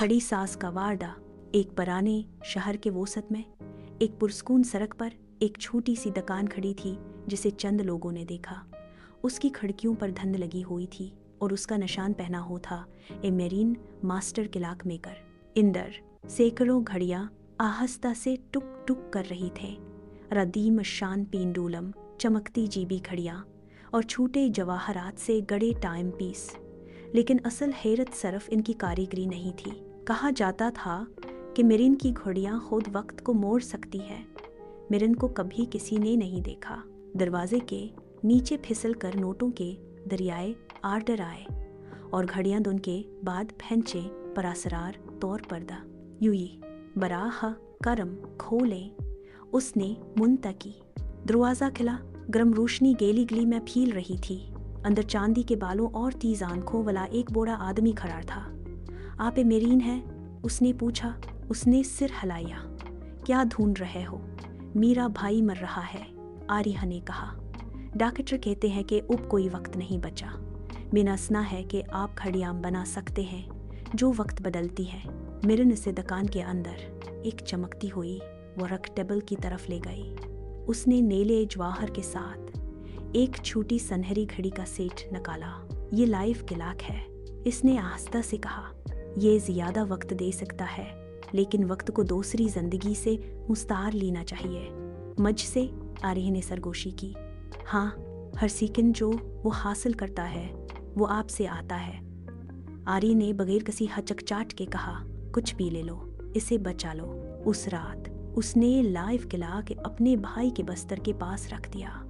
खड़ी सांस का वारदा। एक पुराने शहर के वसत में एक पुरस्कून सड़क पर एक छोटी सी दुकान खड़ी थी जिसे चंद लोगों ने देखा। उसकी खिड़कियों पर धंध लगी हुई थी और उसका निशान पहना हो था a marine master clock maker. इंदर सैकड़ों घड़ियां आहिस्ता से टुक टुक कर रही थे। रदीम शान पेंडुलम, चमकती जीबी घड़ियां और छोटे जवाहरात से गड़े टाइम पीस। लेकिन असल हैरत सिर्फ इनकी कारीगरी नहीं थी। कहा जाता था कि मेरिन की घड़ियां खुद वक्त को मोड़ सकती है। मेरिन को कभी किसी ने नहीं देखा। दरवाजे के नीचे फिसल कर नोटों के दरियाए आर्डर आए और घड़ियां दुन के बाद फेंचे पर असरार तौर पर्दा। यूई बराह करम खोले उसने मुंतकी। दरवाज़ा खिला। गर्म रोशनी गैली गली में फील रही थी। अंदर चांदी के बालों और तेज आंखों वाला एक बूढ़ा आदमी खड़ा था। आप ए मेरीन है? उसने पूछा। उसने सिर हिलाया। क्या ढूंढ रहे हो? मेरा भाई मर रहा है, आरिया ने कहा। डॉक्टर कहते हैं कि अब कोई वक्त नहीं बचा। मेरा सुना है कि आप घड़ियां बना सकते हैं जो वक्त बदलती है। मेरिन से दुकान के अंदर एक चमकती हुई वर्क टेबल की तरफ ले गई। उसने नीले जवाहर के साथ एक छोटी सुनहरी घड़ी का सेट निकाला। ये लाइफ क्लॉक है, इसने आहिस्ता से कहा। ये ज़्यादा वक्त दे सकता है लेकिन वक्त को दूसरी जिंदगी से मुस्तार लेना चाहिए। मज से आरिया ने सरगोशी की। हाँ, हर सेकंड जो वो हासिल करता है वो आपसे आता है। आरिया ने बगैर किसी हचकचाहट के कहा। कुछ भी ले लो, इसे बचा लो। उस रात उसने लाइफ क्लॉक अपने भाई के बस्तर के पास रख दिया।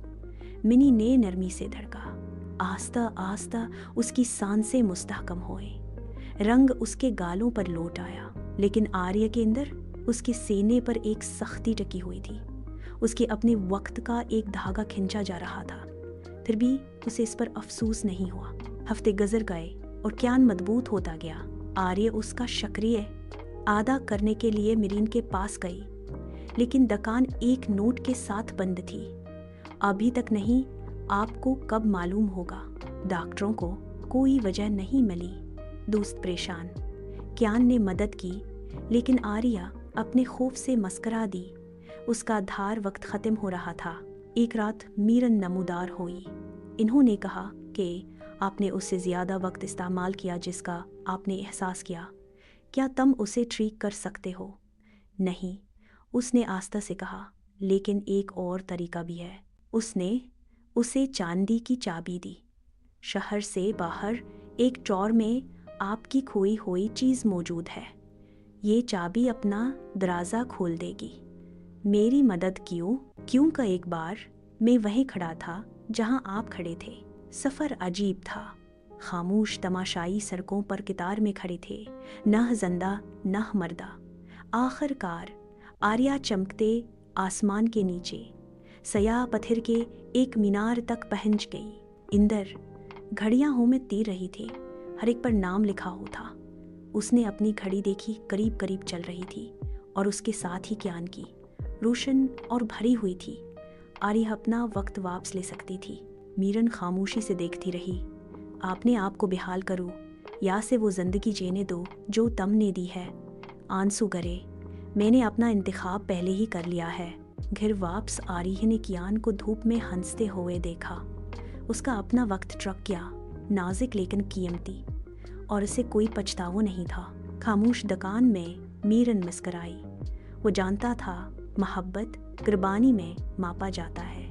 मिनी ने नरमी से धड़का। आस्ता आस्ता उसकी सांसें मुस्तहकम हुए। रंग उसके गालों पर लौट आया लेकिन आर्य के अंदर उसके सीने पर एक सख्ती टकी हुई थी। उसके अपने वक्त का एक धागा खिंचा जा रहा था। फिर भी उसे इस पर अफसोस नहीं हुआ। हफ्ते गुजर गए और क्यान मजबूत होता गया। आर्य उसका शुक्रिया अदा करने के लिए मेरीन के पास गई लेकिन दुकान एक नोट के साथ बंद थी। अभी तक नहीं, आपको कब मालूम होगा। डॉक्टरों को कोई वजह नहीं मिली। दोस्त परेशान। क्यान ने मदद की लेकिन आरिया अपने खौफ से मस्करा दी। उसका धार वक्त ख़त्म हो रहा था। एक रात मीरन नमूदार हुई। इन्होंने कहा कि आपने उससे ज़्यादा वक्त इस्तेमाल किया जिसका आपने एहसास किया। क्या तुम उसे ठीक कर सकते हो? नहीं, उसने आस्था से कहा, लेकिन एक और तरीका भी है। उसने उसे चांदी की चाबी दी। शहर से बाहर एक ड्रॉर में आपकी खोई हुई चीज़ मौजूद है। ये चाबी अपना दरवाज़ा खोल देगी। मेरी मदद क्यों का एक बार मैं वहीं खड़ा था जहां आप खड़े थे। सफ़र अजीब था। खामोश तमाशाई सड़कों पर कतार में खड़े थे, न जिंदा न मर्दा। आखिरकार आर्या चमकते आसमान के नीचे सयाह पत्थर के एक मीनार तक पहुंच गई। इंदर घड़ियां हों में तीर रही थी। हर एक पर नाम लिखा हो था। उसने अपनी घड़ी देखी, करीब करीब चल रही थी और उसके साथ ही क्यान की, रोशन और भरी हुई थी। आर्या अपना वक्त वापस ले सकती थी। मीरन खामोशी से देखती रही। आपने आप को बेहाल करो या से वो जिंदगी जीने दो जो तुमने दी है। आंसू करे, मैंने अपना इंतखाब पहले ही कर लिया है। घर वापस आरिया ने कियान को धूप में हंसते हुए देखा। उसका अपना वक्त ट्रक गया, नाजुक लेकिन कीमती, और उसे कोई पछतावा नहीं था। खामोश दुकान में मीरन मुस्कराई। वो जानता था मोहब्बत कुर्बानी में मापा जाता है।